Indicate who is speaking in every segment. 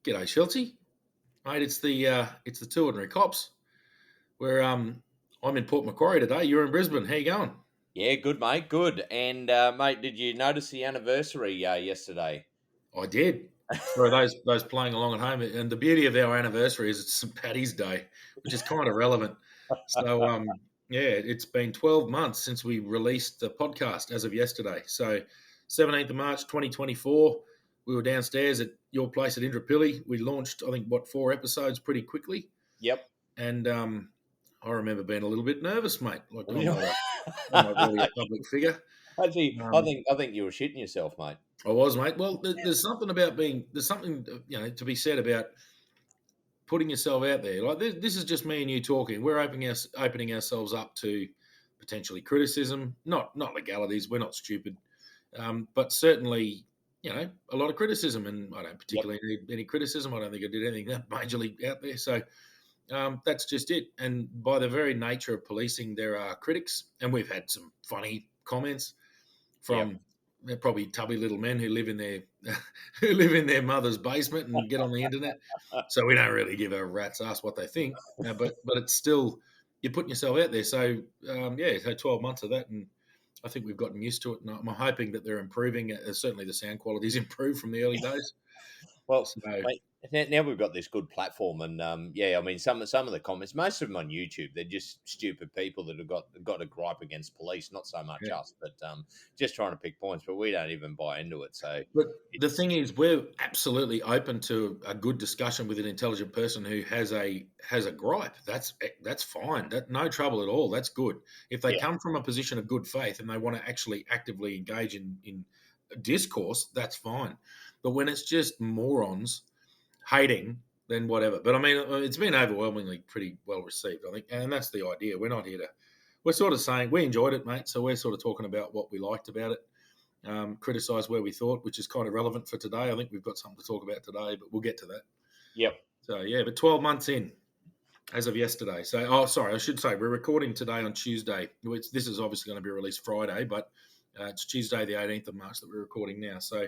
Speaker 1: G'day, Schultzy. Mate, it's the two ordinary cops. Where I'm in Port Macquarie today. You're in Brisbane. How you going?
Speaker 2: Yeah, good, mate. Good. And, mate, did you notice the anniversary yesterday?
Speaker 1: I did. For those playing along at home, and the beauty of our anniversary is it's St Paddy's Day, which is kind of relevant. So yeah, it's been 12 months since we released the podcast as of yesterday. So 17th of March 2024, we were downstairs at your place at Indooroopilly. We launched, I think, 4 episodes pretty quickly.
Speaker 2: Yep.
Speaker 1: And I remember being a little bit nervous, mate. Like I'm
Speaker 2: I
Speaker 1: not really a public figure. Um,
Speaker 2: think you were shitting yourself, mate.
Speaker 1: I was, mate. Well, there's something about there's something to be said about putting yourself out there. Like this is just me and you talking. We're opening ourselves up to potentially criticism, not legalities. We're not stupid, but certainly a lot of criticism, and I don't
Speaker 2: Yep.
Speaker 1: particularly need any criticism. I don't think I did anything that majorly out there. So that's just it. And by the very nature of policing, there are critics, and we've had some funny comments
Speaker 2: Yep.
Speaker 1: from they're probably tubby little men who live in their who live in their mother's basement and get on the internet. So we don't really give a rat's ass what they think, but it's still you're putting yourself out there. So yeah, so 12 months of that, and I think we've gotten used to it. And I'm hoping that they're improving. Certainly, the sound quality's improved from the early days.
Speaker 2: Well,
Speaker 1: So
Speaker 2: mate, now we've got this good platform, and yeah, I mean, some of the comments, most of them on YouTube, they're just stupid people that have got a gripe against police. Not so much
Speaker 1: yeah.
Speaker 2: us, but just trying to pick points. But we don't even buy into it. So
Speaker 1: But the
Speaker 2: it's
Speaker 1: thing is, we're absolutely open to a good discussion with an intelligent person who has a gripe. That's fine. That no trouble at all. That's good. If they
Speaker 2: yeah,
Speaker 1: come from a position of good faith and they want to actually actively engage in discourse, that's fine. But when it's just morons hating, then whatever. But I mean, it's been overwhelmingly pretty well received, I think, and that's the idea. We're not here to. We're sort of saying we enjoyed it, mate. So we're sort of talking about what we liked about it. Criticise where we thought, which is kind of relevant for today. I think we've got something to talk about today, but we'll get to that.
Speaker 2: yep,
Speaker 1: So yeah, but 12 months in as of yesterday. So sorry, I should say we're recording today on Tuesday. This is obviously going to be released Friday, but it's Tuesday the 18th of March that we're recording now. So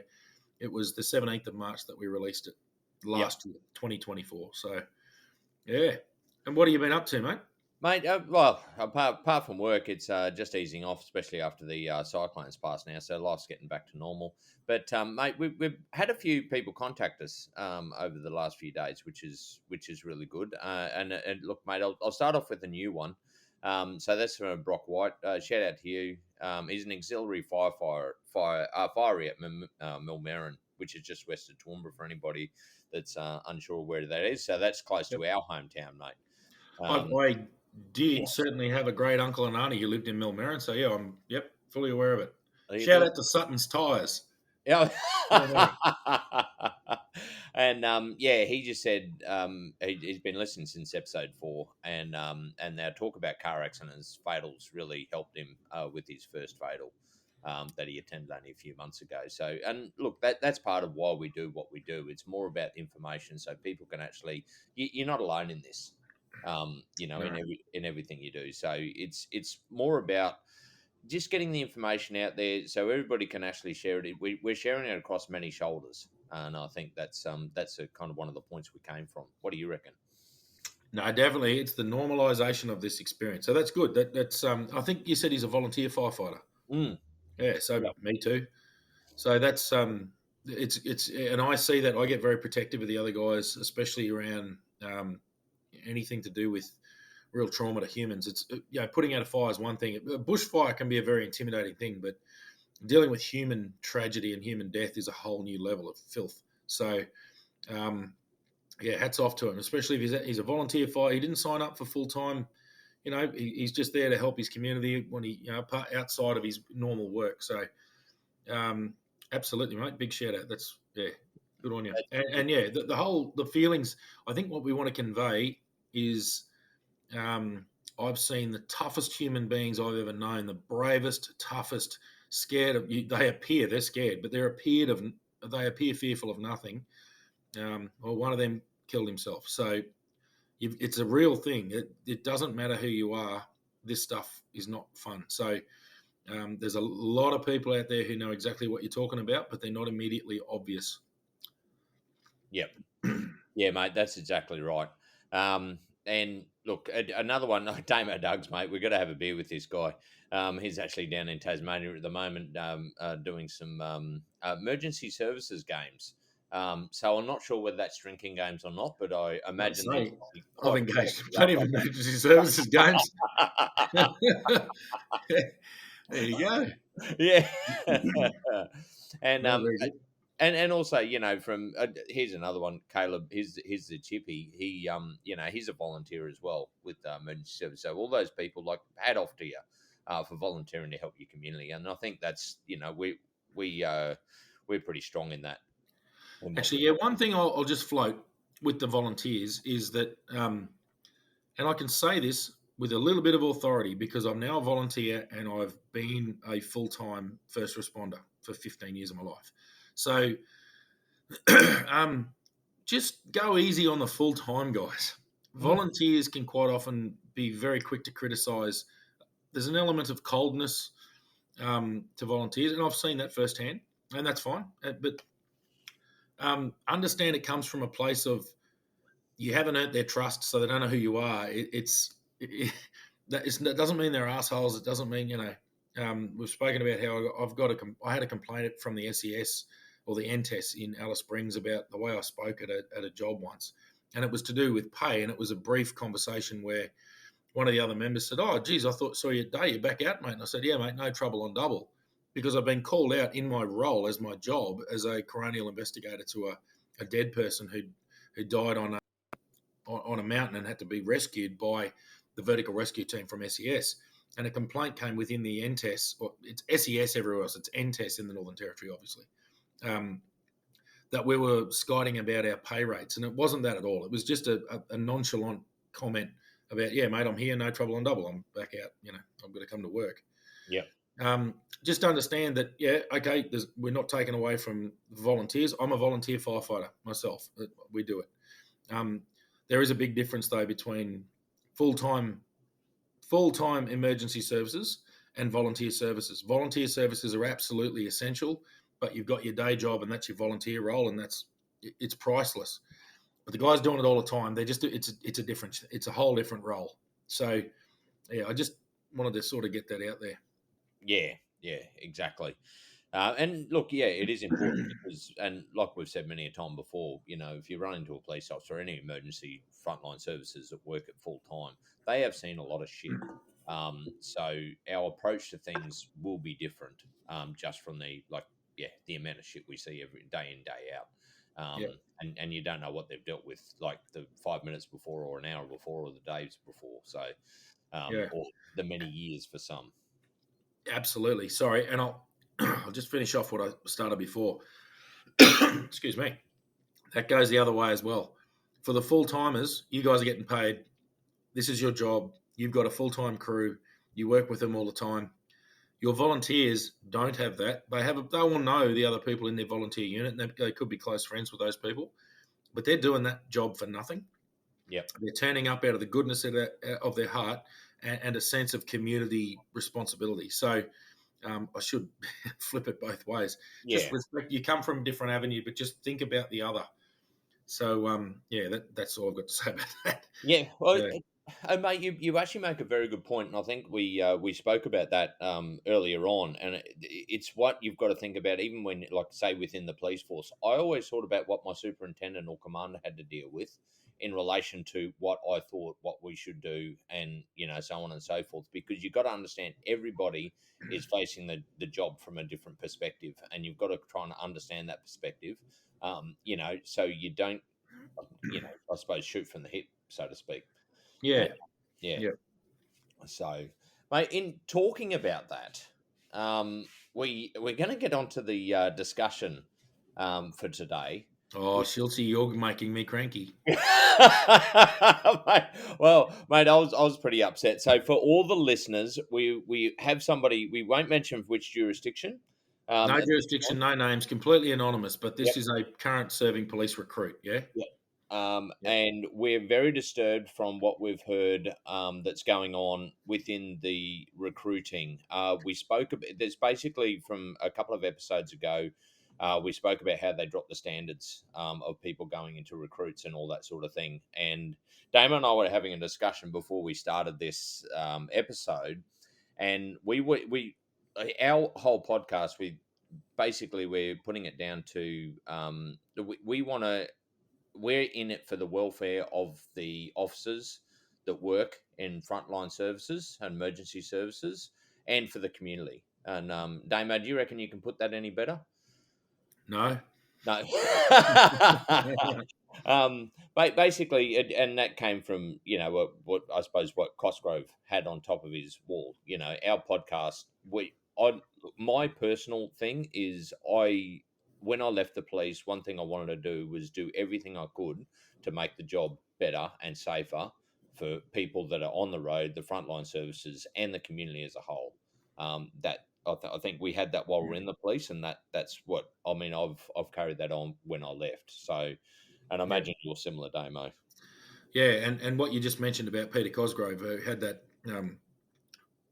Speaker 1: it was the 17th of March that we released it
Speaker 2: yep.
Speaker 1: last year, 2024. So yeah. And what have you been up to, mate?
Speaker 2: Mate, well, apart from work, it's just easing off, especially after the cyclones passed now. So life's getting back to normal. But mate, we've had a few people contact us over the last few days, which is really good. And look, mate, I'll start off with a new one. So that's from Brock White. Shout out to you. He's an auxiliary firey at Millmerran, which is just west of Toowoomba for anybody that's unsure where that is. So that's close
Speaker 1: Yep.
Speaker 2: to our hometown, mate.
Speaker 1: I did certainly have a great uncle and auntie who lived in Millmerran, so yeah, I'm fully aware of it. Shout out to Sutton's Tyres.
Speaker 2: Yeah.
Speaker 1: Yeah,
Speaker 2: And yeah, he just said he's been listening since episode 4, and our talk about car accidents, fatals really helped him with his first fatal that he attended only a few months ago. So, and look, that's part of why we do what we do. It's more about information, so people can actually you're not alone in this.
Speaker 1: no.
Speaker 2: In everything you do. So it's more about just getting the information out there so everybody can actually share it. We're sharing it across many shoulders, and I think that's a kind of one of the points we came from. What do you reckon?
Speaker 1: No, definitely, it's the normalisation of this experience. So that's good. That's I think you said he's a volunteer firefighter.
Speaker 2: Mm.
Speaker 1: Yeah, so
Speaker 2: Yep.
Speaker 1: me too. So that's it's and I see that I get very protective of the other guys, especially around anything to do with real trauma to humans. It's putting out a fire is one thing. A bushfire can be a very intimidating thing, but dealing with human tragedy and human death is a whole new level of filth. So, yeah, hats off to him, especially if he's a volunteer fire. He didn't sign up for full time. He's just there to help his community when he, outside of his normal work. So, absolutely, mate. Big shout out. That's good on you. And yeah, the feelings. I think what we want to convey is, I've seen the toughest human beings I've ever known, the bravest, toughest, scared of. They're scared, but they appear fearful of nothing. Well, one of them killed himself. So it's a real thing. It doesn't matter who you are. This stuff is not fun. So there's a lot of people out there who know exactly what you're talking about, but they're not immediately obvious.
Speaker 2: Yep. Yeah, mate, that's exactly right. And look, another one, Damo Doug's, mate. We've got to have a beer with this guy. He's actually down in Tasmania at the moment, doing some emergency services games. So I'm not sure whether that's drinking games or not, but I
Speaker 1: I'd
Speaker 2: imagine there's
Speaker 1: say
Speaker 2: probably
Speaker 1: I've
Speaker 2: quite a
Speaker 1: engaged in
Speaker 2: lot
Speaker 1: plenty of emergency services games. There you go.
Speaker 2: yeah. and
Speaker 1: No, very good.
Speaker 2: and also, from here's another one, Caleb. Here's the chippy. He's a volunteer as well with emergency service. So all those people, like, hat off to you for volunteering to help your community. And I think that's we we're pretty strong in that in what
Speaker 1: Actually,
Speaker 2: we
Speaker 1: yeah,
Speaker 2: do.
Speaker 1: one thing I'll just float with the volunteers is that, and I can say this with a little bit of authority because I'm now a volunteer and I've been a full time first responder for 15 years of my life. So just go easy on the full time guys.
Speaker 2: Mm.
Speaker 1: Volunteers can quite often be very quick to criticize. There's an element of coldness to volunteers, and I've seen that firsthand, and that's fine. But understand it comes from a place of you haven't earned their trust, so they don't know who you are. That doesn't mean they're assholes. It doesn't mean we've spoken about how I had a complaint from the SES or the NTES in Alice Springs about the way I spoke at a job once, and it was to do with pay, and it was a brief conversation where one of the other members said, "Oh, geez, I thought saw you today. You're back out, mate." And I said, "Yeah, mate, no trouble on double." Because I've been called out in my role as my job as a coronial investigator to a dead person who died on a mountain and had to be rescued by the vertical rescue team from SES. And a complaint came within the NTES, or it's SES everywhere else, it's NTES in the Northern Territory, obviously, um, that we were skiding about our pay rates. And it wasn't that at all. It was just a nonchalant comment about, yeah, mate, I'm here, no trouble on double. I'm back out, I'm going to come to work.
Speaker 2: Yep.
Speaker 1: Just understand that, yeah, okay, we're not taken away from volunteers. I'm a volunteer firefighter myself. We do it. Um, there is a big difference though between full time emergency services and volunteer services. Volunteer services are absolutely essential, but you've got your day job and that's your volunteer role, and it's priceless. But the guys doing it all the time, it's a whole different role. So yeah, I just wanted to sort of get that out there.
Speaker 2: Yeah. Yeah. Exactly. And look, yeah, it is important because, and like we've said many a time before, if you run into a police officer or any emergency frontline services that work at full time, they have seen a lot of shit. So our approach to things will be different, just from the amount of shit we see every day in, day out.
Speaker 1: Yeah,
Speaker 2: And you don't know what they've dealt with, like the 5 minutes before, or an hour before, or the days before. So,
Speaker 1: yeah,
Speaker 2: or the many years for some.
Speaker 1: absolutely. Sorry, and I'll just finish off what I started before. Excuse me. That goes the other way as well. For the full timers, you guys are getting paid. This is your job. You've got a full time crew. You work with them all the time. Your volunteers don't have that. They all know the other people in their volunteer unit, and they could be close friends with those people, but they're doing that job for nothing.
Speaker 2: Yep.
Speaker 1: They're turning up out of the goodness of their heart and a sense of community responsibility. So I should flip it both ways. Just
Speaker 2: Yeah.
Speaker 1: respect. You come from a different avenue, but just think about the other. So yeah, that's all I've got to say about that.
Speaker 2: Yeah, well,
Speaker 1: Yeah,
Speaker 2: mate, you actually make a very good point, and I think we spoke about that earlier on, and it's what you've got to think about, even when, like, say, within the police force. I always thought about what my superintendent or commander had to deal with in relation to what I thought what we should do, and so on and so forth, because you've got to understand everybody is facing the job from a different perspective, and you've got to try and understand that perspective, so you don't I suppose, shoot from the hip, so to speak. Uh,
Speaker 1: yeah,
Speaker 2: yeah.
Speaker 1: yeah.
Speaker 2: So, mate, in talking about that, we're going to get onto the discussion for today.
Speaker 1: Oh, Schultzy, you're making me cranky.
Speaker 2: Mate, well, mate, I was pretty upset. So, for all the listeners, we have somebody. We won't mention which jurisdiction.
Speaker 1: No
Speaker 2: At this
Speaker 1: jurisdiction,
Speaker 2: point.
Speaker 1: no names, completely anonymous. But
Speaker 2: Yep.
Speaker 1: this is a current serving police recruit. Yeah.
Speaker 2: Yep.
Speaker 1: Yep.
Speaker 2: And we're very disturbed from what we've heard that's going on within the recruiting. We spoke about there's basically from a couple of episodes ago. We spoke about how they dropped the standards of people going into recruits and all that sort of thing. And Damon and I were having a discussion before we started this episode, and we our whole podcast, we're putting it down to we want to we're in it for the welfare of the officers that work in frontline services and emergency services, and for the community. And Damo, do you reckon you can put that any better?
Speaker 1: No.
Speaker 2: No. Basically, and that came from, what I suppose what Cosgrove had on top of his wall. Our podcast. My personal thing is, when I left the police, one thing I wanted to do was do everything I could to make the job better and safer for people that are on the road, the frontline services, and the community as a whole. That I think we had that while we're in the police, and that's what I mean. I've carried that on when I left. So, and I
Speaker 1: Yeah.
Speaker 2: imagine you're similar, Damo.
Speaker 1: Yeah, and what you just mentioned about Peter Cosgrove, who had that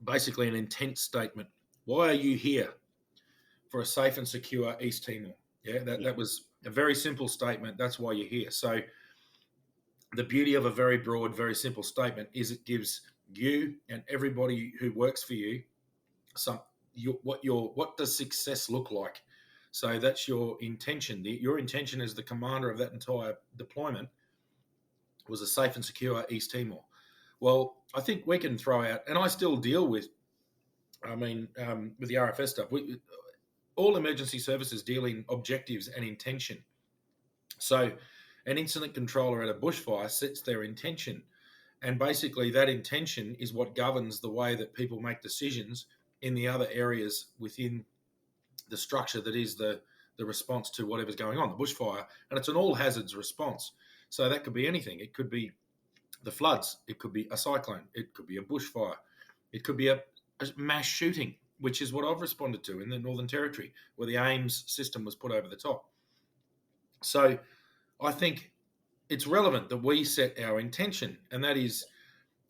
Speaker 1: basically an intent statement. Why are you here? For a safe and secure East Timor. Yeah,
Speaker 2: Yeah,
Speaker 1: that was a very simple statement. That's why you're here. So the beauty of a very broad, very simple statement is it gives you and everybody who works for you some what does success look like. So that's your intention. Your intention as the commander of that entire deployment was a safe and secure East Timor. Well, I think we can throw out, and I still deal with. With the RFS stuff, all emergency services deal in objectives and intention. So, an incident controller at a bushfire sets their intention, and basically that intention is what governs the way that people make decisions in the other areas within the structure that is the response to whatever's going on, the bushfire, and it's an all hazards response. So that could be anything. It could be the floods, it could be a cyclone, it could be a bushfire, it could be a mass shooting, which is what I've responded to in the Northern Territory, where the AIMS system was put over the top. So I think it's relevant that we set our intention, and that is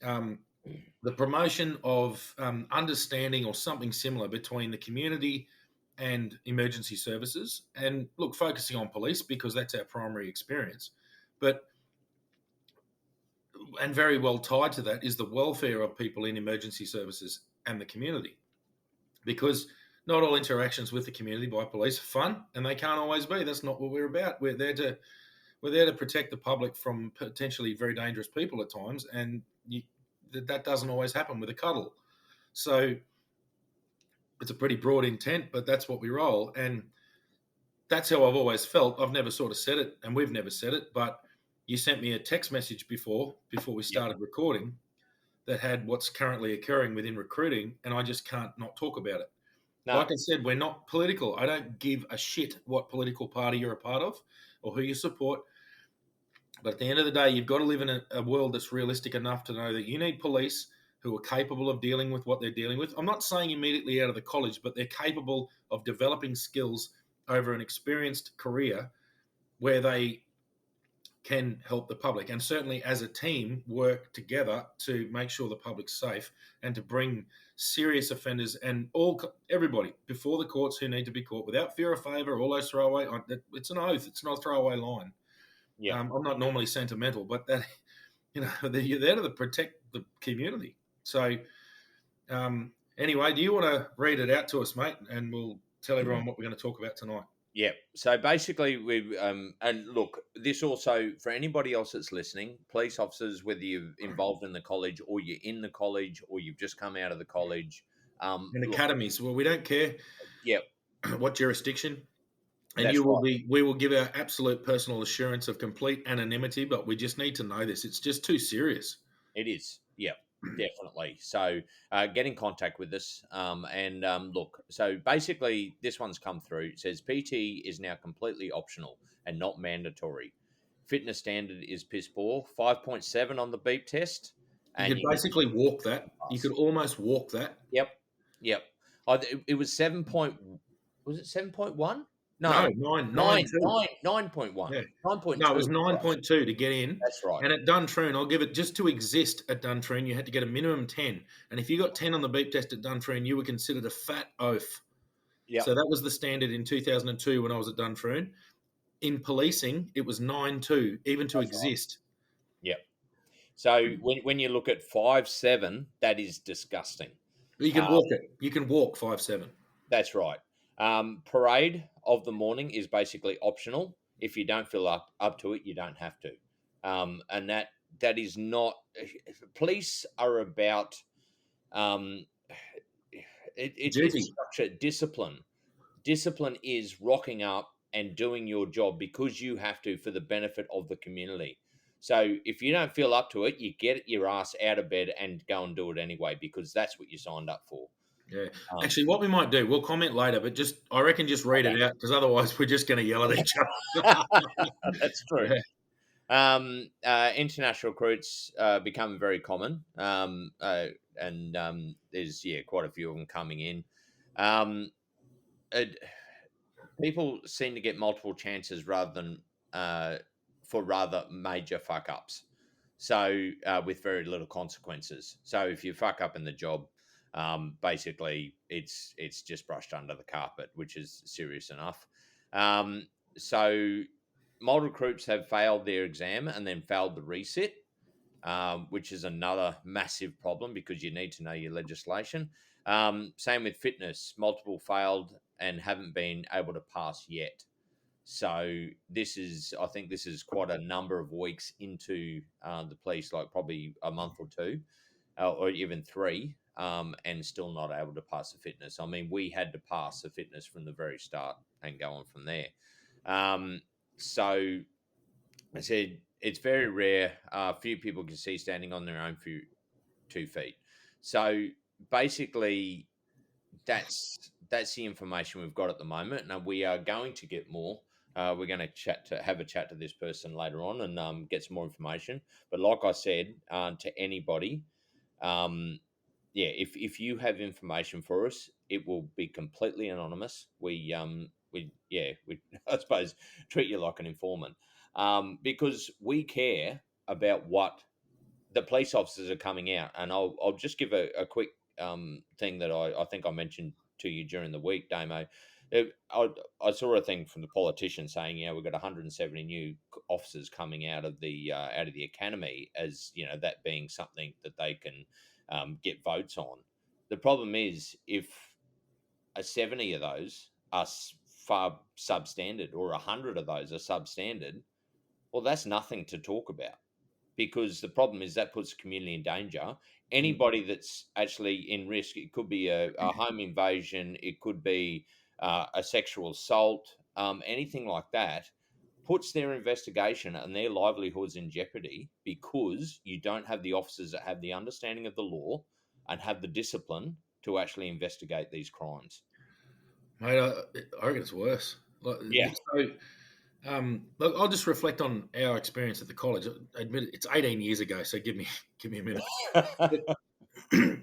Speaker 1: the promotion of understanding or something similar between the community and emergency services. And look, focusing on police because that's our primary experience. But, and very well tied to that, is the welfare of people in emergency services and the community. Because not all interactions with the community by police are fun, and they can't always be. That's not what we're about. We're there to protect the public from potentially very dangerous people at times, and that doesn't always happen with a cuddle. So it's a pretty broad intent, but that's what we roll, and that's how I've always felt. I've never sort of said it, and we've never said it, but you sent me a text message before we started recording that had what's currently occurring within recruiting, and I just can't not talk about it.
Speaker 2: no,
Speaker 1: Like I said, we're not political. I don't give a shit what political party you're a part of or who you support. But at the end of the day, you've got to live in a world that's realistic enough to know that you need police who are capable of dealing with what they're dealing with. I'm not saying immediately out of the college, but they're capable of developing skills over an experienced career where they can help the public, and certainly as a team work together to make sure the public's safe and to bring serious offenders and everybody before the courts who need to be caught without fear of favour. All those throwaway, it's an oath, it's not a throwaway line.
Speaker 2: yeah.
Speaker 1: I'm not normally sentimental, but that you're there to protect the community. So anyway, do you want to read it out to us, mate, and we'll tell everyone what we're going to talk about tonight?
Speaker 2: Yeah. So basically, we and look, this also for anybody else that's listening, police officers, whether you're involved in the college or you're in the college or you've just come out of the college,
Speaker 1: And
Speaker 2: look,
Speaker 1: academies, well, we don't care
Speaker 2: yeah,
Speaker 1: what jurisdiction, and
Speaker 2: that's right.
Speaker 1: we will give our absolute personal assurance of complete anonymity, but we just need to know this. It's just too serious.
Speaker 2: It is. Yeah, definitely. So get in contact with us. Look, so basically, this one's come through. It says PT is now completely optional and not mandatory. Fitness standard is piss poor. 5.7 on the beep test.
Speaker 1: You
Speaker 2: And
Speaker 1: could
Speaker 2: you get
Speaker 1: basically walk that. You
Speaker 2: pass.
Speaker 1: could almost walk that.
Speaker 2: Yep. Yep. It was 7 point. Was it 7.1?
Speaker 1: No,
Speaker 2: No.
Speaker 1: 9.2.
Speaker 2: 9.1.
Speaker 1: Yeah. No,
Speaker 2: 9.2.
Speaker 1: it was
Speaker 2: That's right.
Speaker 1: 9.2 to get in.
Speaker 2: That's right.
Speaker 1: And at Duntroon, I'll give it, just to exist at Duntroon, you had to get a minimum 10. And if you got 10 on the beep test at Duntroon, you were considered a fat oaf.
Speaker 2: Yep.
Speaker 1: So that was the standard in 2002 when I was at Dunfern. In policing, it was 9-2, even to
Speaker 2: That's right.
Speaker 1: exist.
Speaker 2: Yep. So when you look at 5-7, that is disgusting.
Speaker 1: You can
Speaker 2: Um,
Speaker 1: walk it. You can walk 5-7.
Speaker 2: that's right. Parade of the morning is basically optional. If you don't feel up to it, you don't have to. And that is not. Police are about. Um, it's
Speaker 1: Duty.
Speaker 2: structure, discipline. Discipline is rocking up and doing your job because you have to for the benefit of the community. So if you don't feel up to it, you get your ass out of bed and go and do it anyway because that's what you signed up for.
Speaker 1: Yeah.
Speaker 2: Um,
Speaker 1: Actually, what we might do, we'll comment later, but I reckon just read it out because otherwise we're just going to yell at each other.
Speaker 2: that's true.
Speaker 1: Yeah.
Speaker 2: International recruits become very common, and there's quite a few of them coming in. Um, it, People seem to get multiple chances rather than for rather major fuck ups. So with very little consequences. So if you fuck up in the job, basically it's just brushed under the carpet, which is serious enough. So model recruits have failed their exam and then failed the resit, which is another massive problem because you need to know your legislation. Same with fitness, multiple failed and haven't been able to pass yet. So I think this is quite a number of weeks into the police, like probably a month or two, or even three, and still not able to pass the fitness. I mean, we had to pass the fitness from the very start and go on from there. So I said it's very rare. Few people can see standing on their own 2 feet. So basically, that's the information we've got at the moment. Now we are going to get more. We're going to have a chat to this person later on and get some more information. But like I said, to anybody, um, if you have information for us, it will be completely anonymous. We I suppose treat you like an informant, because we care about what the police officers are coming out. And I'll just give a quick thing that I think I mentioned to you during the week, Damo. I saw a thing from the politician saying, we've got 170 new officers coming out of the academy, as that being something that they can get votes on. The problem is if 70 of those are far substandard, or 100 of those are substandard, well, that's nothing to talk about because the problem is that puts the community in danger.
Speaker 1: Mm.
Speaker 2: Anybody that's actually in risk, it could be a home invasion, it could be a sexual assault, anything like that, puts their investigation and their livelihoods in jeopardy because you don't have the officers that have the understanding of the law and have the discipline to actually investigate these crimes.
Speaker 1: Mate, I reckon it's worse. Like,
Speaker 2: Yeah.
Speaker 1: so, look, I'll just reflect on our experience at the college. I admit it's 18 years ago, so give me a minute. But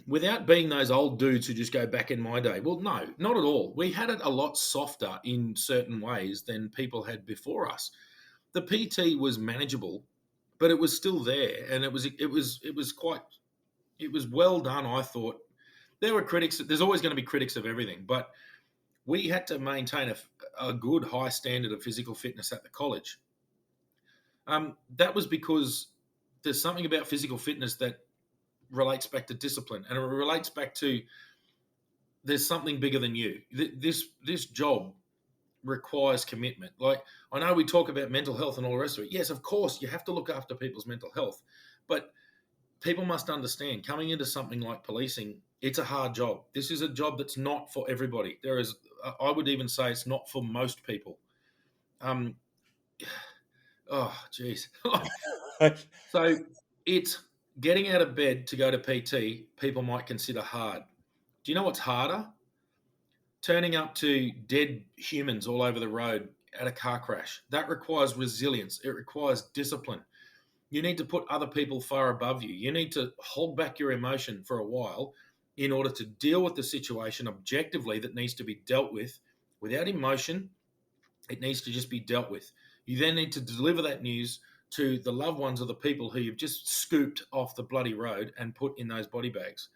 Speaker 1: without being those old dudes who just go back in my day, well, no, not at all. We had it a lot softer in certain ways than people had before us. The PT was manageable, but it was still there, and it was well done. I thought there were critics. There's always going to be critics of everything, but we had to maintain a good high standard of physical fitness at the college. That was because there's something about physical fitness that relates back to discipline, and it relates back to there's something bigger than you. This job requires commitment. Like, I know we talk about mental health and all the rest of it. Yes, of course, you have to look after people's mental health, but people must understand coming into something like policing, it's a hard job. This is a job that's not for everybody. I would even say it's not for most people. Um, oh, geez. So it's getting out of bed to go to PT, people might consider hard. Do you know what's harder? Turning up to dead humans all over the road at a car crash. That requires resilience. It requires discipline. You need to put other people far above you. You need to hold back your emotion for a while in order to deal with the situation objectively that needs to be dealt with without emotion. It needs to just be dealt with. You then need to deliver that news to the loved ones of the people who you've just scooped off the bloody road and put in those body bags.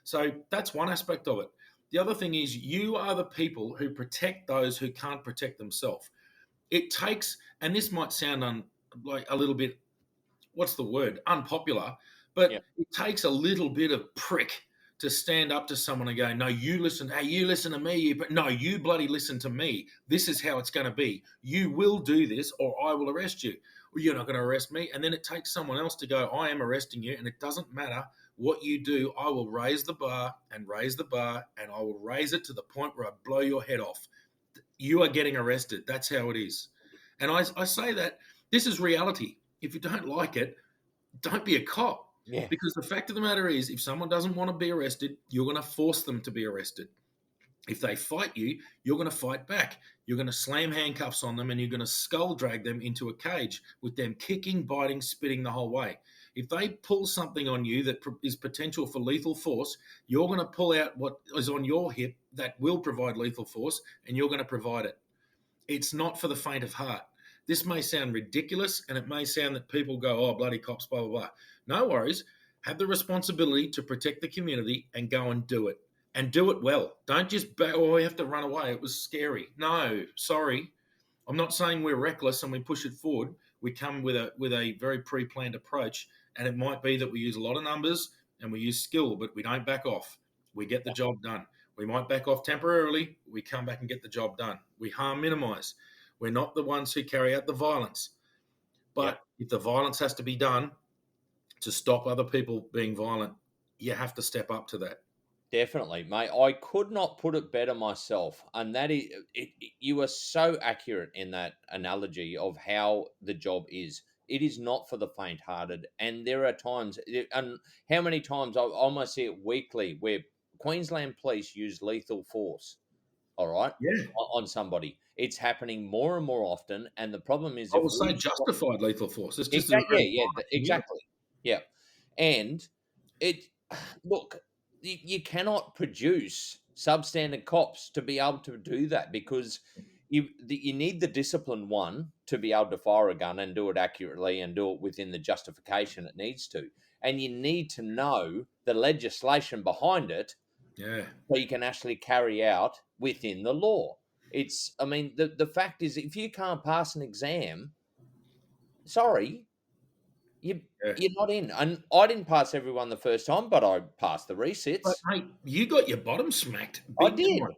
Speaker 1: So that's one aspect of it. The other thing is you are the people who protect those who can't protect themselves. It takes, and this might sound like a little bit, what's the word, unpopular,
Speaker 2: Yeah.
Speaker 1: but it takes a little bit of prick to stand up to someone and go, no, you listen, hey, you listen to me, but no, you bloody listen to me. This is how it's going to be. You will do this or I will arrest you. Well, you're not going to arrest me. And then it takes someone else to go, I am arresting you. And it doesn't matter what you do. I will raise the bar and raise the bar and I will raise it to the point where I blow your head off. You are getting arrested. That's how it is. And I say that this is reality. If you don't like it, don't be a cop.
Speaker 2: Yeah.
Speaker 1: Because the fact of the matter is, if someone doesn't want to be arrested, you're going to force them to be arrested. If they fight you, you're going to fight back. You're going to slam handcuffs on them and you're going to skull drag them into a cage with them kicking, biting, spitting the whole way. If they pull something on you that is potential for lethal force, you're going to pull out what is on your hip that will provide lethal force and you're going to provide it. It's not for the faint of heart. This may sound ridiculous and it may sound that people go, oh, bloody cops, blah, blah, blah. No worries. Have the responsibility to protect the community and go and do it. And do it well. Don't just, oh, we have to run away. It was scary. No, sorry. I'm not saying we're reckless and we push it forward. We come with a very pre-planned approach, and it might be that we use a lot of numbers and we use skill, but we don't back off. We get the job done. We might back off temporarily. We come back and get the job done. We harm minimize. We're not the ones who carry out the violence.
Speaker 2: Yeah.
Speaker 1: But if the violence has to be done to stop other people being violent, you have to step up to that.
Speaker 2: Definitely, mate. I could not put it better myself. And that is, you are so accurate in that analogy of how the job is. It is not for the faint-hearted. And there are times, and how many times I almost see it weekly, where Queensland police use lethal force. All right,
Speaker 1: Yeah.
Speaker 2: on somebody. It's happening more and more often. And the problem is,
Speaker 1: I
Speaker 2: if
Speaker 1: will say
Speaker 2: we
Speaker 1: justified lethal force. It's just a
Speaker 2: exactly,
Speaker 1: very
Speaker 2: yeah,
Speaker 1: violent community.
Speaker 2: exactly, yeah, and it look, you cannot produce substandard cops to be able to do that because you need the disciplined one to be able to fire a gun and do it accurately and do it within the justification it needs to, and you need to know the legislation behind it
Speaker 1: Yeah.
Speaker 2: so you can actually carry out within the law. It's, I mean, the fact is, if you can't pass an exam, sorry, you
Speaker 1: Yeah.
Speaker 2: you're not in. And I didn't pass everyone the first time, but I passed the
Speaker 1: But
Speaker 2: resits.
Speaker 1: mate, you got your bottom smacked
Speaker 2: I
Speaker 1: big
Speaker 2: did.
Speaker 1: time.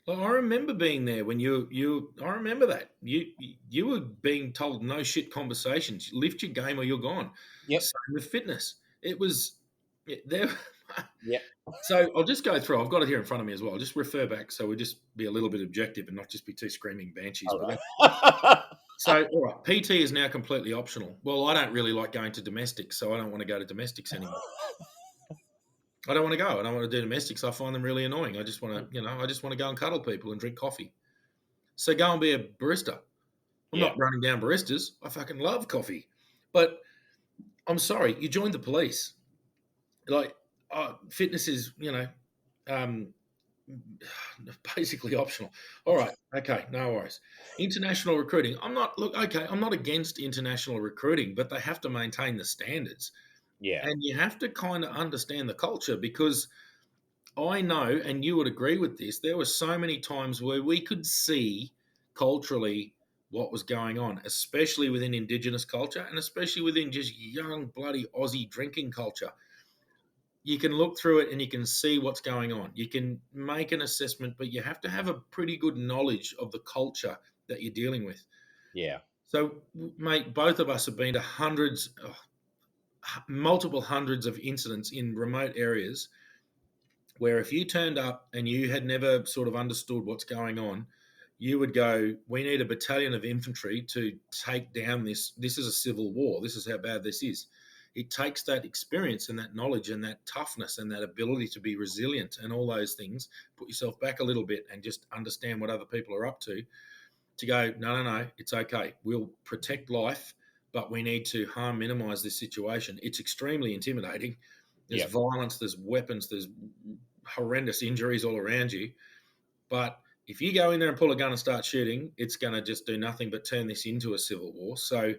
Speaker 1: Like, I remember being there when you. I remember that you were being told no shit conversations. Lift your game or you're gone.
Speaker 2: Yep.
Speaker 1: Same with fitness. It was there.
Speaker 2: Yep.
Speaker 1: So I'll just go through. I've got it here in front of me as well. I'll just refer back so we'll just be a little bit objective and not just be two screaming banshees.
Speaker 2: All
Speaker 1: But that,
Speaker 2: right.
Speaker 1: so all right, PT is now completely optional. Well, I don't really like going to domestics, so I don't want to go to domestics anymore. I don't want to go. I don't want to do domestics. I find them really annoying. I just want to, I just want to go and cuddle people and drink coffee. So go and be a barista. I'm
Speaker 2: Yeah.
Speaker 1: not running down baristas. I fucking love coffee. But I'm sorry, you joined the police. Like, fitness is, um, basically optional. All right. Okay. No worries. International recruiting. I'm not against international recruiting, but they have to maintain the standards.
Speaker 2: Yeah.
Speaker 1: And you have to kind of understand the culture because I know, and you would agree with this, there were so many times where we could see culturally what was going on, especially within Indigenous culture and especially within just young, bloody Aussie drinking culture. You can look through it and you can see what's going on. You can make an assessment, but you have to have a pretty good knowledge of the culture that you're dealing with.
Speaker 2: Yeah.
Speaker 1: So, mate, both of us have been to hundreds, multiple hundreds of incidents in remote areas where if you turned up and you had never sort of understood what's going on, you would go, we need a battalion of infantry to take down this. This is a civil war. This is how bad this is. It takes that experience and that knowledge and that toughness and that ability to be resilient and all those things, put yourself back a little bit and just understand what other people are up to go, no, no, no, it's okay. We'll protect life, but we need to harm minimize this situation. It's extremely intimidating. There's
Speaker 2: Yeah.
Speaker 1: violence, there's weapons, there's horrendous injuries all around you. But if you go in there and pull a gun and start shooting, it's going to just do nothing but turn this into a civil war. So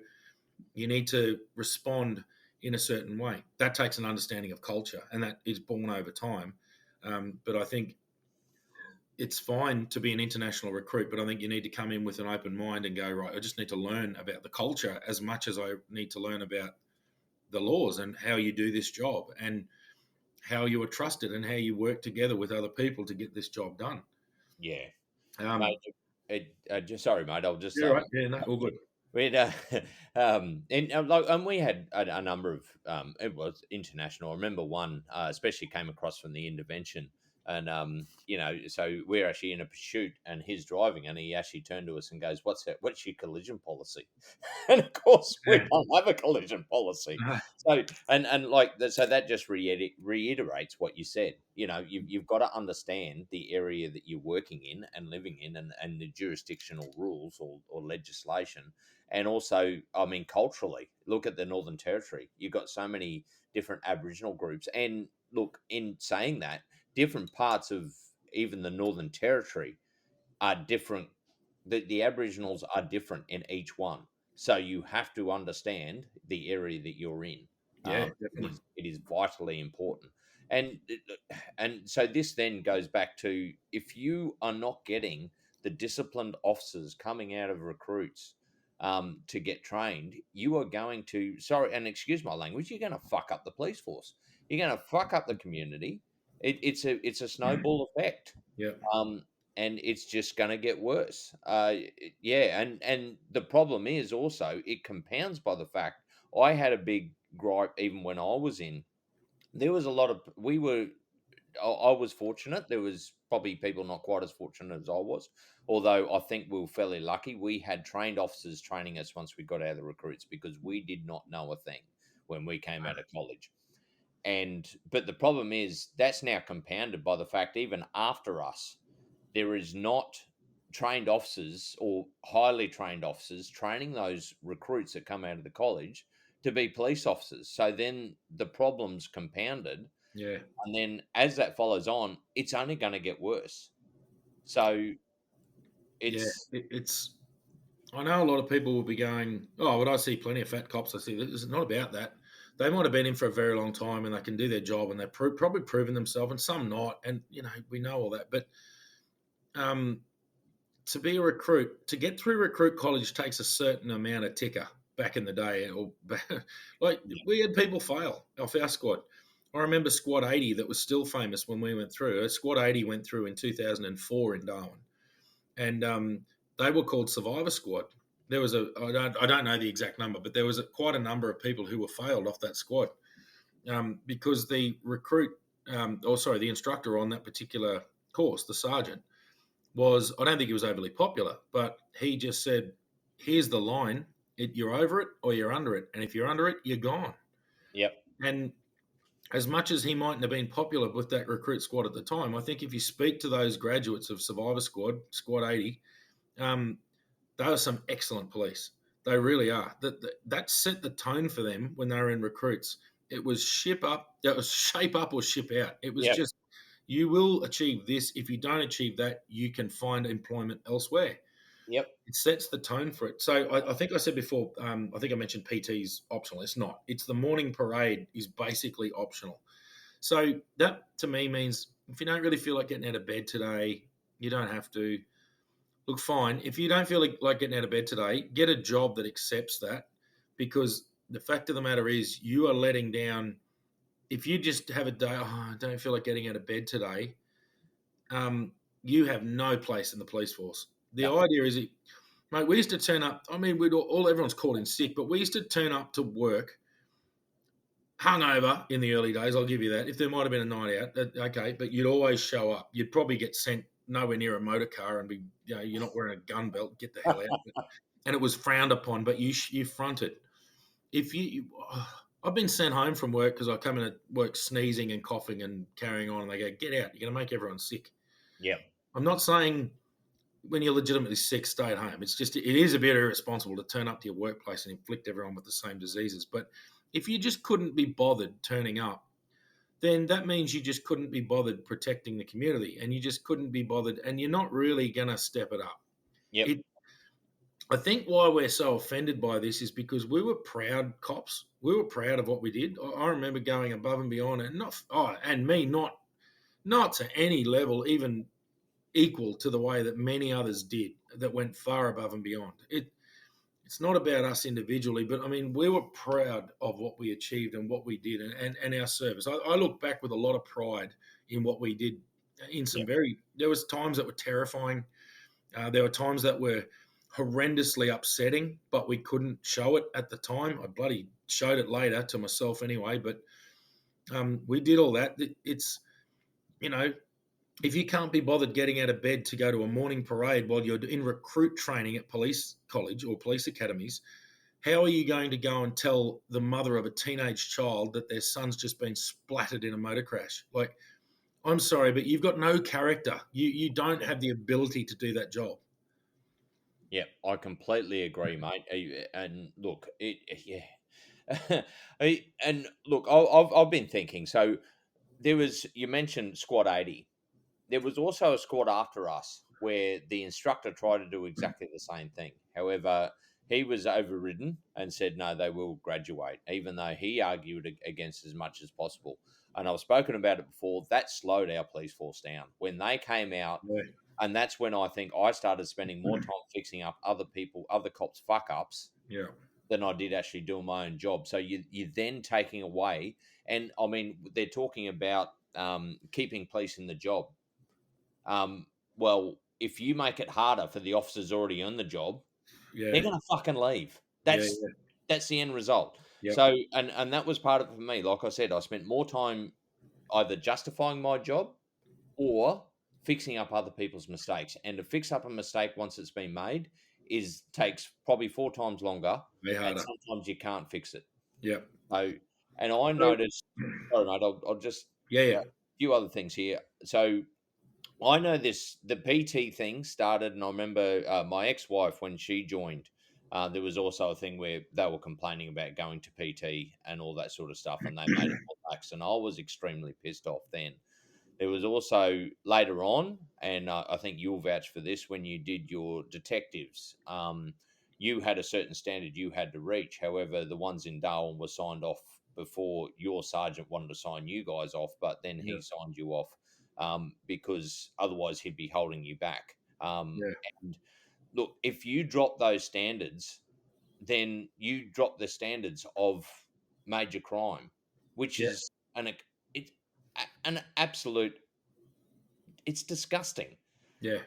Speaker 1: you need to respond in a certain way. That takes an understanding of culture, and that is born over time. But I think it's fine to be an international recruit, but I think you need to come in with an open mind and go, right, I just need to learn about the culture as much as I need to learn about the laws and how you do this job and how you are trusted and how you work together with other people to get this job done.
Speaker 2: Yeah, mate.
Speaker 1: Um,
Speaker 2: Just sorry, mate. I'll just
Speaker 1: yeah, right. Yeah, no, all good.
Speaker 2: we'd and we had a number of it was international. I remember one especially came across from the intervention, and so we're actually in a pursuit, and he's driving, and he actually turned to us and goes, "What's that? What's your collision policy?" And of course, we
Speaker 1: Yeah.
Speaker 2: don't have a collision policy.
Speaker 1: No,
Speaker 2: So so that just reiterates what you said. You've got to understand the area that you're working in and living in, and the jurisdictional rules or legislation. And also, I mean, culturally, look at the Northern Territory. You've got so many different Aboriginal groups. And look, in saying that, different parts of even the Northern Territory are different. The Aboriginals are different in each one. So you have to understand the area that you're in.
Speaker 1: yeah,
Speaker 2: It
Speaker 1: definitely.
Speaker 2: is vitally important. And and so this then goes back to, if you are not getting the disciplined officers coming out of recruits to get trained, you are going to, sorry, and excuse my language, you're going to fuck up the police force. You're going to fuck up the community. It's a snowball effect.
Speaker 1: Yeah,
Speaker 2: Um, and it's just going to get worse. Yeah, and the problem is also it compounds by the fact I had a big gripe even when I was in. There was a lot of we were. I was fortunate. There was probably people not quite as fortunate as I was, although I think we were fairly lucky. We had trained officers training us once we got out of the recruits, because we did not know a thing when we came out of college. But the problem is that's now compounded by the fact, even after us, there is not trained officers or highly trained officers training those recruits that come out of the college to be police officers. So then the problem's compounded.
Speaker 1: yeah,
Speaker 2: And then as that follows on, it's only going to get worse. So
Speaker 1: yeah.
Speaker 2: it's,
Speaker 1: It's. I know a lot of people will be going, "Oh, but I see plenty of fat cops." I see it's not about that. They might have been in for a very long time and they can do their job and they've probably proven themselves, and some not. And we know all that. But um, to be a recruit, to get through recruit college takes a certain amount of ticker. Back in the day, or like
Speaker 2: yeah,
Speaker 1: we had people fail off our squad. I remember Squad 80 that was still famous when we went through. Squad 80 went through in 2004 in Darwin, and they were called Survivor Squad. There was I don't know the exact number, but there was quite a number of people who were failed off that squad because the recruit, the instructor on that particular course, the sergeant, I don't think he was overly popular, but he just said, here's the line, you're over it or you're under it. And if you're under it, you're gone.
Speaker 2: yep,
Speaker 1: And as much as he mightn't have been popular with that recruit squad at the time, I think if you speak to those graduates of Survivor Squad, Squad 80, um, they are some excellent police. They really are. That set the tone for them when they were in recruits. It was ship up, it was shape up or ship out. It was
Speaker 2: yep,
Speaker 1: just, you will achieve this. If you don't achieve that, you can find employment elsewhere.
Speaker 2: yep,
Speaker 1: It sets the tone for it. So I think I said before, I think I mentioned PT's optional. It's not. It's the morning parade is basically optional. So that to me means if you don't really feel like getting out of bed today, you don't have to. Look, fine. If you don't feel like getting out of bed today, get a job that accepts that, because the fact of the matter is you are letting down. If you just have a day, oh, I don't feel like getting out of bed today, you have no place in the police force. The
Speaker 2: yep,
Speaker 1: idea is, mate, we used to turn up. I mean, we'd everyone's called in sick, but we used to turn up to work hungover in the early days. I'll give you that. If there might have been a night out, okay, but you'd always show up. You'd probably get sent nowhere near a motor car and be, you're not wearing a gun belt. Get the hell out. And it was frowned upon, but you fronted. If I've been sent home from work because I come in at work sneezing and coughing and carrying on, and they go, "Get out! You're going to make everyone sick."
Speaker 2: yep,
Speaker 1: I'm not saying when you're legitimately sick, stay at home. It's just it is a bit irresponsible to turn up to your workplace and inflict everyone with the same diseases. But if you just couldn't be bothered turning up, then that means you just couldn't be bothered protecting the community, and you just couldn't be bothered, and you're not really going to step it up.
Speaker 2: yep,
Speaker 1: It, I think why we're so offended by this is because we were proud cops. We were proud of what we did. I remember going above and beyond, and not to any level, even equal to the way that many others did that went far above and beyond. It's not about us individually, but I mean, we were proud of what we achieved and what we did and our service. I look back with a lot of pride in what we did in
Speaker 2: Yeah.
Speaker 1: some there was times that were terrifying. There were times that were horrendously upsetting, but we couldn't show it at the time. I bloody showed it later to myself anyway, but we did all that. It's, you know, if you can't be bothered getting out of bed to go to a morning parade while you're in recruit training at police college or police academies, how are you going to go and tell the mother of a teenage child that their son's just been splattered in a motor crash? Like, I'm sorry, but you've got no character. You don't have the ability to do that job.
Speaker 2: Yeah, I completely agree, mate. And look, yeah, and look, I've been thinking. So there was, you mentioned Squad 80. There was also a squad after us where the instructor tried to do exactly the same thing. However, he was overridden and said no, they will graduate, even though he argued against as much as possible. And I've spoken about it before. That slowed our police force down when they came out,
Speaker 1: Yeah,
Speaker 2: and that's when I think I started spending more time fixing up other people, other cops' fuck ups
Speaker 1: yeah,
Speaker 2: than I did actually doing my own job. So you're then taking away, and I mean, they're talking about keeping police in the job. Um, well, if you make it harder for the officers already on the job,
Speaker 1: yeah,
Speaker 2: they're going to fucking leave.
Speaker 1: yeah,
Speaker 2: That's the end result.
Speaker 1: yeah,
Speaker 2: So, and that was part of it for me. Like I said, I spent more time either justifying my job or fixing up other people's mistakes. And to fix up a mistake once it's been made is takes probably 4 times longer,
Speaker 1: way
Speaker 2: and
Speaker 1: harder.
Speaker 2: sometimes you can't fix it.
Speaker 1: Yeah.
Speaker 2: So, and I
Speaker 1: So,
Speaker 2: noticed. Sorry, mate. I'll just
Speaker 1: yeah, yeah,
Speaker 2: a few other things here. So I know this. The PT thing started, and I remember my ex-wife when she joined. There was also a thing where they were complaining about going to PT and all that sort of stuff, and they made it more lax. And I was extremely pissed off then. There was also later on, and I think you'll vouch for this, when you did your detectives, you had a certain standard you had to reach. However, the ones in Darwin were signed off before your sergeant wanted to sign you guys off, but then
Speaker 1: yeah,
Speaker 2: he signed you off because otherwise he'd be holding you back.
Speaker 1: yeah,
Speaker 2: And look, if you drop those standards, then you drop the standards of major crime, which
Speaker 1: yeah,
Speaker 2: is it, an absolute, it's disgusting.
Speaker 1: yeah,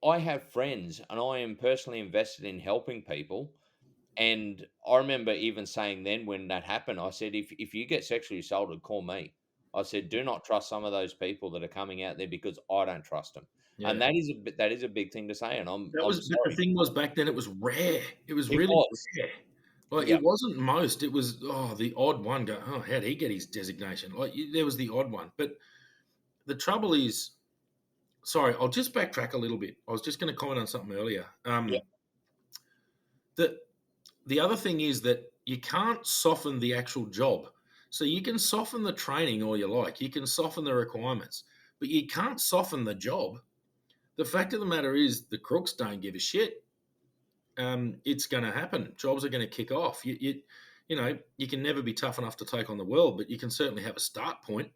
Speaker 2: I have friends and I am personally invested in helping people. And I remember even saying then when that happened, I said, if you get sexually assaulted, call me. I said, do not trust some of those people that are coming out there because I don't trust them. And
Speaker 1: yeah.
Speaker 2: that is a big thing to say. And
Speaker 1: That
Speaker 2: I'm
Speaker 1: was, but the
Speaker 2: sorry.
Speaker 1: thing was back then it was rare. It was
Speaker 2: It
Speaker 1: really
Speaker 2: was.
Speaker 1: rare. Like it
Speaker 2: Yep.
Speaker 1: wasn't most. It was the odd one. Go, oh, how'd he get his designation? Like there was the odd one. But the trouble is, sorry, I'll just backtrack a little bit. I was just going to comment on something earlier.
Speaker 2: Yep.
Speaker 1: The the other thing is that you can't soften the actual job. So you can soften the training all you like. You can soften the requirements, but you can't soften the job. The fact of the matter is, the crooks don't give a shit. It's going to happen. Jobs are going to kick off. You know, you can never be tough enough to take on the world, but you can certainly have a start point.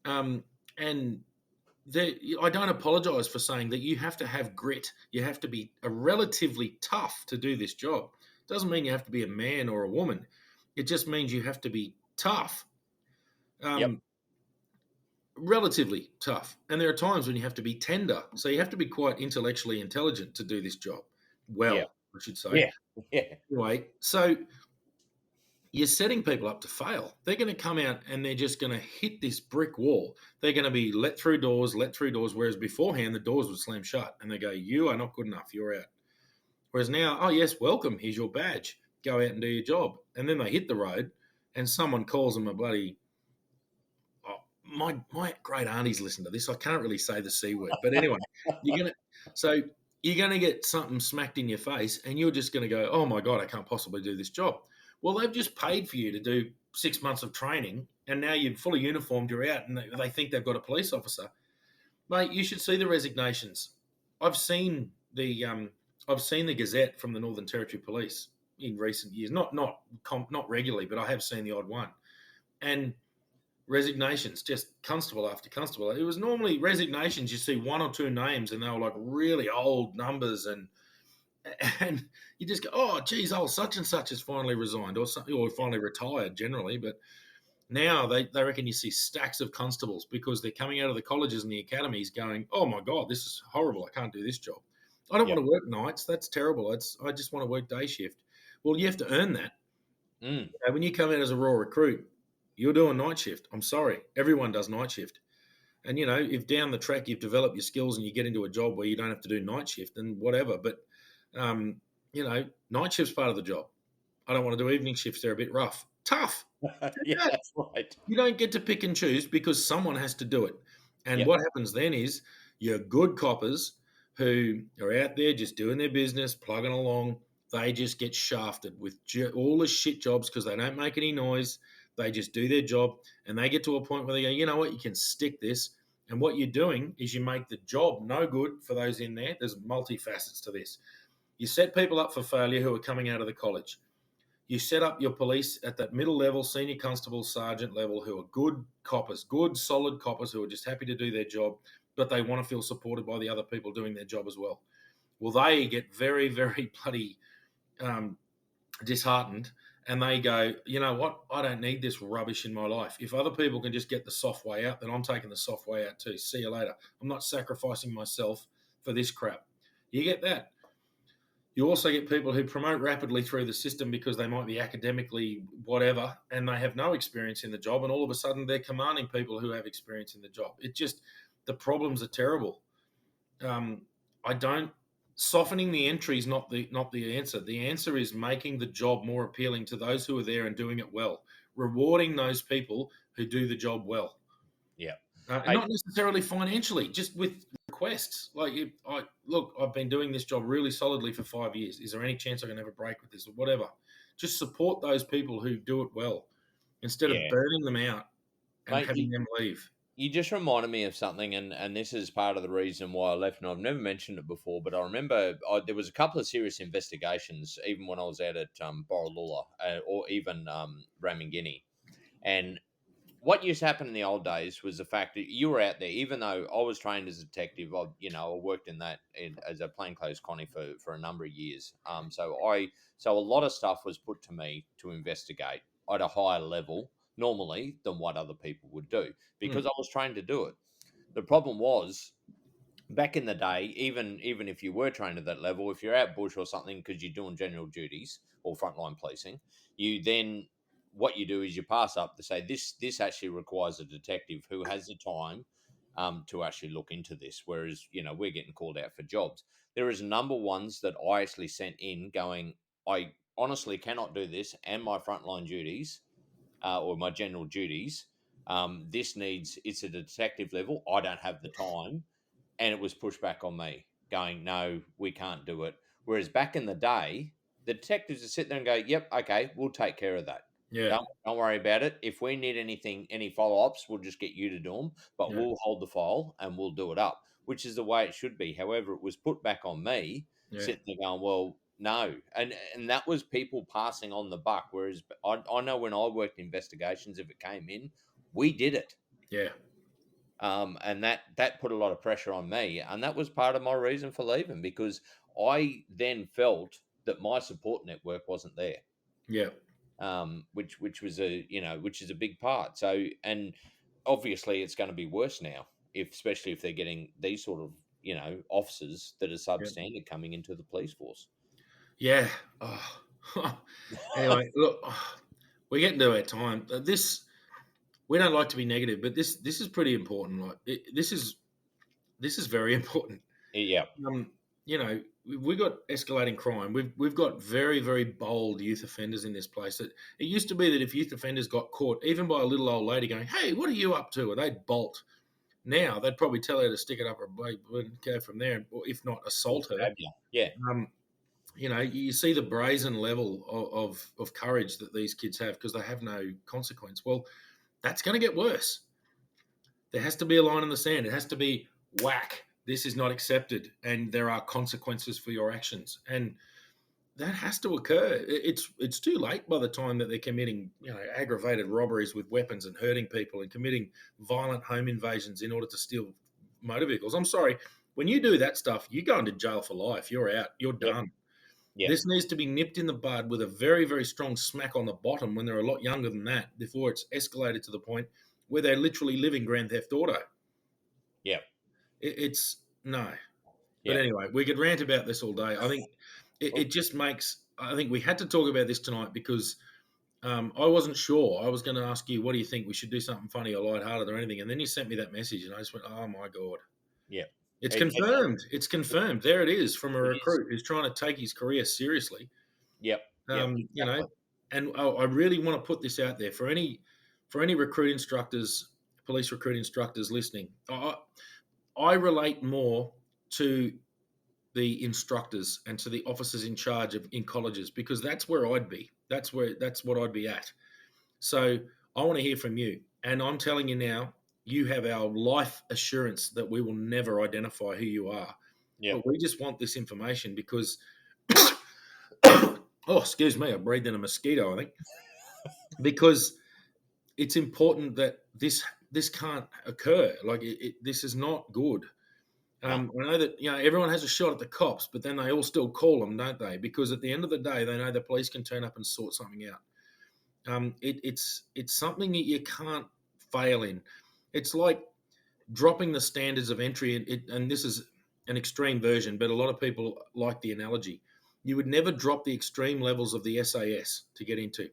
Speaker 1: And I don't apologise for saying that you have to have grit. You have to be a relatively tough to do this job. Doesn't mean you have to be a man or a woman. It just means you have to be tough,
Speaker 2: Yep.
Speaker 1: um, relatively tough. And there are times when you have to be tender. So you have to be quite intellectually intelligent to do this job.
Speaker 2: Yeah.
Speaker 1: Well, I should say.
Speaker 2: Yeah. Yeah.
Speaker 1: Anyway, so you're setting people up to fail. They're going to come out and they're just going to hit this brick wall. They're going to be let through doors, whereas beforehand the doors would slam shut and they go, you are not good enough, you're out. Whereas now, oh, yes, welcome, here's your badge. Go out and do your job. And then they hit the road and someone calls them a bloody, oh, my great aunties listen to this. I can't really say the C word. But anyway, you're going to, so you're going to get something smacked in your face and you're just going to go, oh my God, I can't possibly do this job. Well, they've just paid for you to do 6 months of training, and now you're fully uniformed, you're out, and they think they've got a police officer. Mate, you should see the resignations. I've seen the I've seen the Gazette from the Northern Territory Police in recent years. Not regularly, but I have seen the odd one. And resignations, just constable after constable. It was normally resignations. You see one or two names, and they were like really old numbers, and you just go, oh, geez, oh, such and such has finally resigned, or finally retired generally. But now they reckon you see stacks of constables because they're coming out of the colleges and the academies going, oh my God, this is horrible. I can't do this job. I don't
Speaker 2: Yep.
Speaker 1: want to work nights. That's terrible. I just want to work day shift. Well, you have to earn that.
Speaker 2: Mm.
Speaker 1: When you come in as a raw recruit, you're doing night shift. I'm sorry. Everyone does night shift. And, if down the track you've developed your skills and you get into a job where you don't have to do night shift, then whatever. But, night shift's part of the job. I don't want to do evening shifts. They're a bit rough. Tough.
Speaker 2: Yeah, that's right.
Speaker 1: You don't get to pick and choose because someone has to do it. And
Speaker 2: Yep.
Speaker 1: what happens then is your good coppers who are out there just doing their business, plugging along, they just get shafted with all the shit jobs because they don't make any noise. They just do their job and they get to a point where they go, you know what, you can stick this. And what you're doing is you make the job no good for those in there. There's multifacets to this. You set people up for failure who are coming out of the college. You set up your police at that middle level, senior constable, sergeant level, who are good coppers, good, solid coppers who are just happy to do their job, but they want to feel supported by the other people doing their job as well. Well, they get very, very bloody um, disheartened and they go, you know what? I don't need this rubbish in my life. If other people can just get the soft way out, then I'm taking the soft way out too. See you later. I'm not sacrificing myself for this crap. You get that? You also get people who promote rapidly through the system because they might be academically whatever and they have no experience in the job, and all of a sudden they're commanding people who have experience in the job. The problems are terrible. I don't Softening the entry is not the answer. The answer is making the job more appealing to those who are there and doing it well, rewarding those people who do the job well.
Speaker 2: Yeah.
Speaker 1: And
Speaker 2: Hey,
Speaker 1: not necessarily financially, just with requests. Like, look, I've been doing this job really solidly for 5 years. Is there any chance I can have a break with this or whatever? Just support those people who do it well instead of
Speaker 2: yeah,
Speaker 1: burning them out and
Speaker 2: mate,
Speaker 1: having them leave.
Speaker 2: you just reminded me of something, and this is part of the reason why I left. And I've never mentioned it before, but I remember there was a couple of serious investigations, even when I was out at Borroloola or even Ramangini. And what used to happen in the old days was the fact that you were out there, even though I was trained as a detective. I worked in that as a plainclothes connie for a number of years. So a lot of stuff was put to me to investigate at a higher level normally than what other people would do because
Speaker 1: Mm,
Speaker 2: I was trained to do it. The problem was back in the day, even if you were trained at that level, if you're out bush or something because you're doing general duties or frontline policing, you then what you do is you pass up to say this actually requires a detective who has the time to actually look into this. Whereas we're getting called out for jobs. There is a number of ones that I actually sent in going, I honestly cannot do this and my frontline duties or my general duties. It's at a detective level. I don't have the time, and it was pushed back on me, going, "No, we can't do it." Whereas back in the day, the detectives would sit there and go, "Yep, okay, we'll take care of that.
Speaker 1: yeah,
Speaker 2: Don't worry about it. If we need any follow ups, we'll just get you to do them, but
Speaker 1: yeah,
Speaker 2: we'll hold the file and we'll do it up," which is the way it should be. However, it was put back on me,
Speaker 1: yeah,
Speaker 2: sitting there going, "Well, no," and that was people passing on the buck. Whereas I know when I worked investigations, if it came in, we did it,
Speaker 1: yeah,
Speaker 2: and that put a lot of pressure on me, and that was part of my reason for leaving because I then felt that my support network wasn't there,
Speaker 1: yeah,
Speaker 2: which was which is a big part. So, and obviously, it's going to be worse now, especially if they're getting these sort of officers that are
Speaker 1: yeah,
Speaker 2: substandard coming into the police force.
Speaker 1: yeah. Oh. Anyway, look, we're getting to our time. We don't like to be negative, but this is pretty important. This is very important.
Speaker 2: Yeah,
Speaker 1: Um, we've got escalating crime. We've got very, very bold youth offenders in this place. It used to be that if youth offenders got caught, even by a little old lady going, "Hey, what are you up to?" and they'd bolt. Now they'd probably tell her to stick it up her butt and go from there, or if not,
Speaker 2: or
Speaker 1: assault her.
Speaker 2: stab you. Yeah,
Speaker 1: Um, you see the brazen level of courage that these kids have because they have no consequence. Well, that's going to get worse. There has to be a line in the sand. It has to be whack. This is not accepted, and there are consequences for your actions. And that has to occur. It's too late by the time that they're committing, aggravated robberies with weapons and hurting people and committing violent home invasions in order to steal motor vehicles. I'm sorry, when you do that stuff, you go into jail for life. You're out. You're
Speaker 2: Yep.
Speaker 1: done.
Speaker 2: Yep.
Speaker 1: This needs to be nipped in the bud with a very, very strong smack on the bottom when they're a lot younger than that before it's escalated to the point where they're literally living Grand Theft Auto.
Speaker 2: Yep.
Speaker 1: It's no. But
Speaker 2: Yep.
Speaker 1: anyway, we could rant about this all day. I think it just makes. I think we had to talk about this tonight because I wasn't sure. I was going to ask you, what do you think? We should do something funny or lighthearted or anything. And then you sent me that message, and I just went, oh my God.
Speaker 2: Yep.
Speaker 1: It's
Speaker 2: It, it,
Speaker 1: confirmed. It's confirmed. There it is from a
Speaker 2: it is.
Speaker 1: recruit who's trying to take his career seriously.
Speaker 2: Yep. Yep.
Speaker 1: Um, you know,
Speaker 2: Exactly.
Speaker 1: and I really want to put this out there for any recruit instructors, police recruit instructors listening. I relate more to the instructors and to the officers in charge of in colleges because that's where I'd be. That's what I'd be at. So I want to hear from you. And I'm telling you now, you have our life assurance that we will never identify who you are.
Speaker 2: Yep.
Speaker 1: But we just want this information because oh, excuse me, I breathed in a mosquito, I think. Because it's important that this can't occur. Like this is not good.
Speaker 2: No.
Speaker 1: I know that everyone has a shot at the cops, but then they all still call them, don't they? Because at the end of the day, they know the police can turn up and sort something out. It's something that you can't fail in. It's like dropping the standards of entry, and this is an extreme version, but a lot of people like the analogy. You would never drop the extreme levels of the SAS to get into.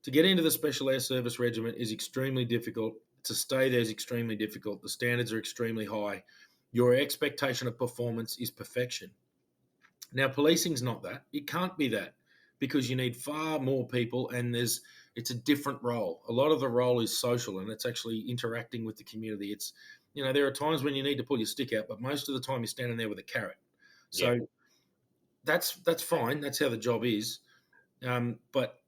Speaker 1: To get into the Special Air Service Regiment is extremely difficult. To stay there is extremely difficult. The standards are extremely high. Your expectation of performance is perfection. Now, policing's not that. It can't be that because you need far more people, and it's a different role. A lot of the role is social, and it's actually interacting with the community. It's there are times when you need to pull your stick out, but most of the time you're standing there with a carrot.
Speaker 2: Yep.
Speaker 1: So that's fine. That's how the job is. But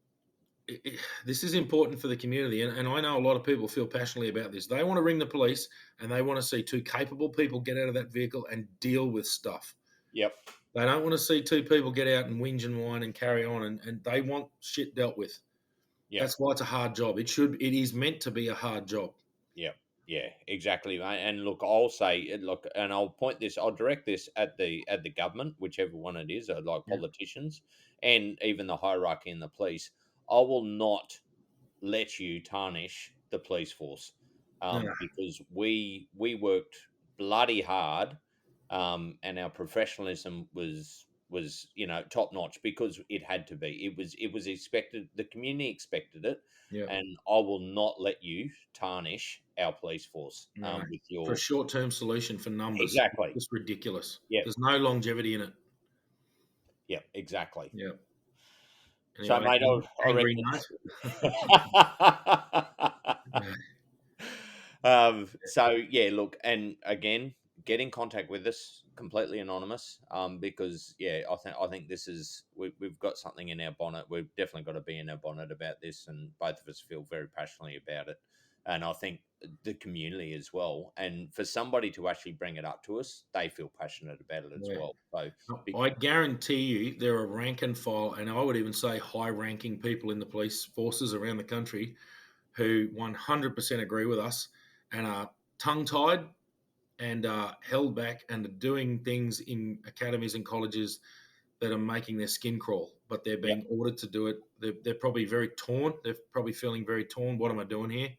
Speaker 1: this is important for the community, and I know a lot of people feel passionately about this. They want to ring the police, and they want to see two capable people get out of that vehicle and deal with stuff.
Speaker 2: Yep.
Speaker 1: They don't want to see two people get out and whinge and whine and carry on, and they want shit dealt with.
Speaker 2: Yep.
Speaker 1: That's why it's a hard job. It is meant to be a hard job.
Speaker 2: Yep. Yeah, exactly, mate. And look, I'll say, look, and I'll direct this at the government, whichever one it is, like
Speaker 1: Yeah.
Speaker 2: politicians, and even the hierarchy in the police. I will not let you tarnish the police force,
Speaker 1: No,
Speaker 2: because we worked bloody hard, and our professionalism was top notch because it had to be. It was expected. The community expected it,
Speaker 1: yeah,
Speaker 2: and I will not let you tarnish our police force,
Speaker 1: no.
Speaker 2: with
Speaker 1: For a
Speaker 2: your
Speaker 1: short-term solution for numbers, it's
Speaker 2: exactly.
Speaker 1: just ridiculous.
Speaker 2: Yep.
Speaker 1: There's no longevity in it.
Speaker 2: Yep. Exactly.
Speaker 1: Yeah.
Speaker 2: So,
Speaker 1: Anyway,
Speaker 2: mate, I
Speaker 1: angry
Speaker 2: reckon.
Speaker 1: note. Yeah.
Speaker 2: So yeah, look, and again, get in contact with us, completely anonymous, because yeah, I think this is we've got something in our bonnet. We've definitely got to be in our bonnet about this, and both of us feel very passionately about it, and I think the community as well. And for somebody to actually bring it up to us, they feel passionate about it as
Speaker 1: Yeah.
Speaker 2: well. So,
Speaker 1: I guarantee you there are rank and file, and I would even say high ranking people in the police forces around the country who 100% agree with us and are tongue tied and are held back and are doing things in academies and colleges that are making their skin crawl, but they're
Speaker 2: yeah,
Speaker 1: being ordered to do it. They're probably very torn. They're probably feeling very torn. What am I doing here?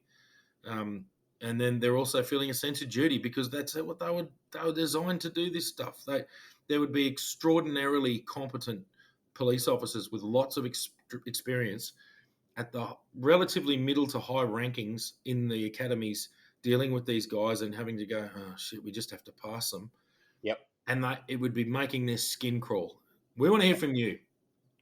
Speaker 1: Um, and then they're also feeling a sense of duty because that's what they were designed to do this stuff. There would be extraordinarily competent police officers with lots of experience at the relatively middle to high rankings in the academies dealing with these guys and having to go, oh shit, we just have to pass them.
Speaker 2: yep.
Speaker 1: And it would be making their skin crawl. We want to hear from you.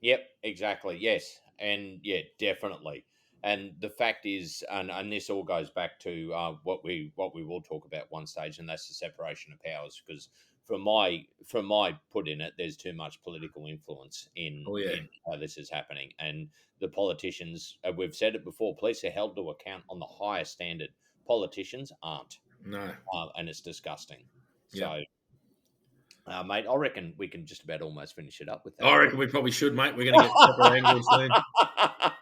Speaker 2: Yep, exactly. Yes, and yeah, definitely. And the fact is, and this all goes back to what we will talk about one stage, and that's the separation of powers. Because from my put in it, there's too much political influence in
Speaker 1: Oh yeah,
Speaker 2: in how this is happening, and the politicians. We've said it before. Police are held to account on the highest standard. Politicians aren't,
Speaker 1: no,
Speaker 2: and it's disgusting.
Speaker 1: yeah.
Speaker 2: So Mate, I reckon we can just about almost finish it up with
Speaker 1: I
Speaker 2: that.
Speaker 1: reckon we probably should, mate. We're going to get proper angles soon.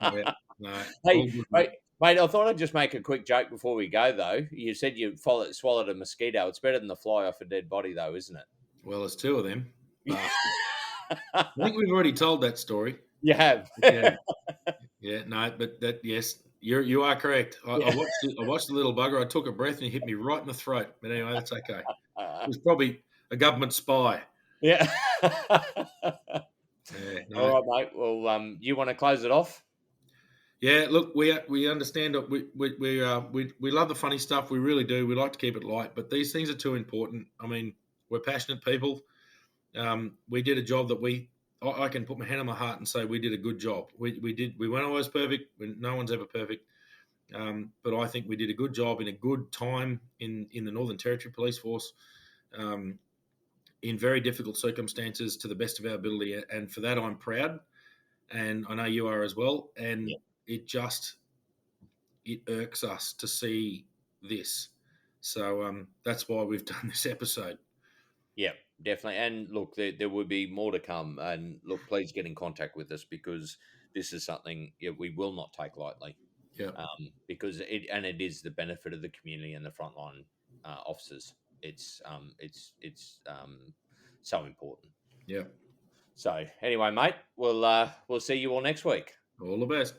Speaker 1: Yeah, no,
Speaker 2: Hey,
Speaker 1: all good, mate.
Speaker 2: mate, I thought I'd just make a quick joke before we go, though. You said you swallowed a mosquito. It's better than the fly off a dead body, though, isn't
Speaker 1: Well, there's two of them,
Speaker 2: it?
Speaker 1: but I think we've already told that story.
Speaker 2: You have.
Speaker 1: Yeah, yeah, no, but that yes, you are correct. I
Speaker 2: Yeah.
Speaker 1: watched it. I watched the little bugger. I took a breath and he hit me right in the throat. But anyway, that's okay. It was probably a government spy.
Speaker 2: Yeah.
Speaker 1: Yeah,
Speaker 2: All
Speaker 1: no,
Speaker 2: right, mate. Well, you want to close it off?
Speaker 1: yeah. Look, we understand that we love the funny stuff. We really do. We like to keep it light, but these things are too important. I mean, we're passionate people. We did a job that I can put my hand on my heart and say we did a good job. We did. We weren't always perfect. No one's ever perfect. But I think we did a good job in a good time in the Northern Territory Police Force, in very difficult circumstances to the best of our ability. And for that, I'm proud. And I know you are as well. And
Speaker 2: Yeah.
Speaker 1: it irks us to see this. So that's why we've done this episode.
Speaker 2: Yeah, definitely. And look, there will be more to come. And look, please get in contact with us because this is something we will not take lightly.
Speaker 1: Yeah,
Speaker 2: Because it is the benefit of the community and the frontline officers. It's so important.
Speaker 1: yeah.
Speaker 2: So anyway, mate, we'll see you all next week.
Speaker 1: All the best.